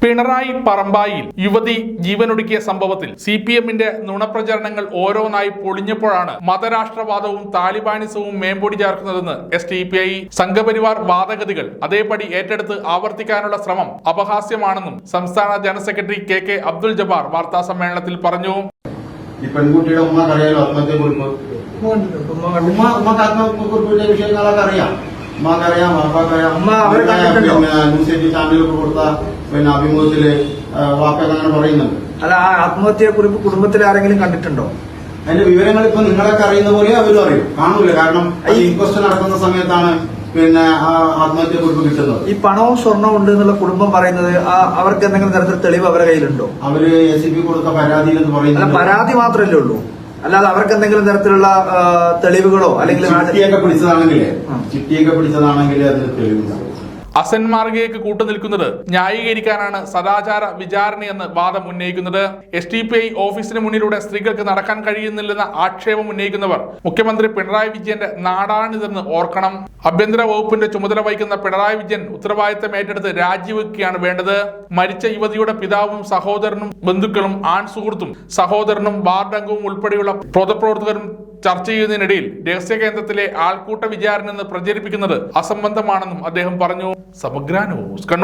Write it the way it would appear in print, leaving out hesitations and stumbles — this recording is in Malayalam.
പിണറായി പറമ്പായിൽ യുവതി ജീവനൊടുക്കിയ സംഭവത്തിൽ CPMന്റെ നുണപ്രചരണങ്ങൾ ഓരോന്നായി പൊളിഞ്ഞപ്പോഴാണ് മതരാഷ്ട്രവാദവും താലിബാനിസവും മേമ്പൊടി ചേർക്കുന്നതെന്ന് SDPI സംഘപരിവാർ വാദഗതികൾ അതേപടി ഏറ്റെടുത്ത് ആവർത്തിക്കാനുള്ള ശ്രമം അപഹാസ്യമാണെന്നും സംസ്ഥാന general secretary KK Abdul Jabbar വാർത്താ സമ്മേളനത്തിൽ പറഞ്ഞു. ഈ പെൺകുട്ടിയുടെ ഉമ്മക്കറിയാലോ ആത്മഹത്യക്കുറിപ്പ്. ആത്മഹത്യക്കുറിപ്പിന്റെ വിഷയങ്ങളൊക്കെ അറിയാം. ഉമ്മക്കറിയാം, വാപ്പാക്കറിയാം. ന്യൂസ് 8 ചാനലിലൊക്കെ കൊടുത്ത അഭിമുഖത്തില് വാപ്പൊക്കെ അങ്ങനെ പറയുന്നുണ്ട്. അല്ല, ആ ആത്മഹത്യക്കുറിപ്പ് കുടുംബത്തിൽ ആരെങ്കിലും കണ്ടിട്ടുണ്ടോ? അതിന്റെ വിവരങ്ങൾ ഇപ്പൊ നിങ്ങളൊക്കെ അറിയുന്ന പോലെ അവരും അറിയും. കാണൂല, കാരണം ഇൻക്വസ്റ്റ് നടക്കുന്ന സമയത്താണ് ആ ആത്മഹത്യക്കുറിപ്പ് കിട്ടുന്നത്. ഈ പണവും സ്വർണവും ഉണ്ട് എന്നുള്ള കുടുംബം പറയുന്നത് അവർക്ക് എന്തെങ്കിലും തരത്തിൽ തെളിവ് അവരുടെ കയ്യിലുണ്ടോ? അവര് SCP കൊടുത്ത പരാതിയിൽ എന്ന് പറയുന്നത് പരാതി മാത്രമല്ലേ ഉള്ളൂ, അല്ലാതെ അവർക്ക് എന്തെങ്കിലും തരത്തിലുള്ള തെളിവുകളോ അല്ലെങ്കിൽ ചിട്ടിയൊക്കെ പിടിച്ചതാണെങ്കിൽ അതിന് തെളിവുണ്ടാവും. അസന്മാർഗയ്ക്ക് കൂട്ടുനിൽക്കുന്നത് ന്യായീകരിക്കാനാണ് സദാചാര വിചാരണയെന്ന് വാദം ഉന്നയിക്കുന്നത്. SDPI ഓഫീസിന് മുന്നിലൂടെ സ്ത്രീകൾക്ക് നടക്കാൻ കഴിയുന്നില്ലെന്ന ആക്ഷേപം ഉന്നയിക്കുന്നവർ മുഖ്യമന്ത്രി പിണറായി വിജയന്റെ നാടാണിതെന്ന് ഓർക്കണം. ആഭ്യന്തര വകുപ്പിന്റെ ചുമതല വഹിക്കുന്ന പിണറായി വിജയൻ ഉത്തരവാദിത്തം ഏറ്റെടുത്ത് രാജിവെക്കുകയാണ് വേണ്ടത്. മരിച്ച യുവതിയുടെ പിതാവും സഹോദരനും ബന്ധുക്കളും ആൺ സുഹൃത്തും സഹോദരനും വാർഡംഗവും ഉൾപ്പെടെയുള്ള പൊതുപ്രവർത്തകരും ചർച്ച ചെയ്യുന്നതിനിടയിൽ രഹസ്യ കേന്ദ്രത്തിലെ ആൾക്കൂട്ട വിചാരണ എന്ന് പ്രചരിപ്പിക്കുന്നത് അസംബന്ധമാണെന്നും അദ്ദേഹം പറഞ്ഞു. സമഗ്ര ന്യൂസ് കണ്ണൂർ.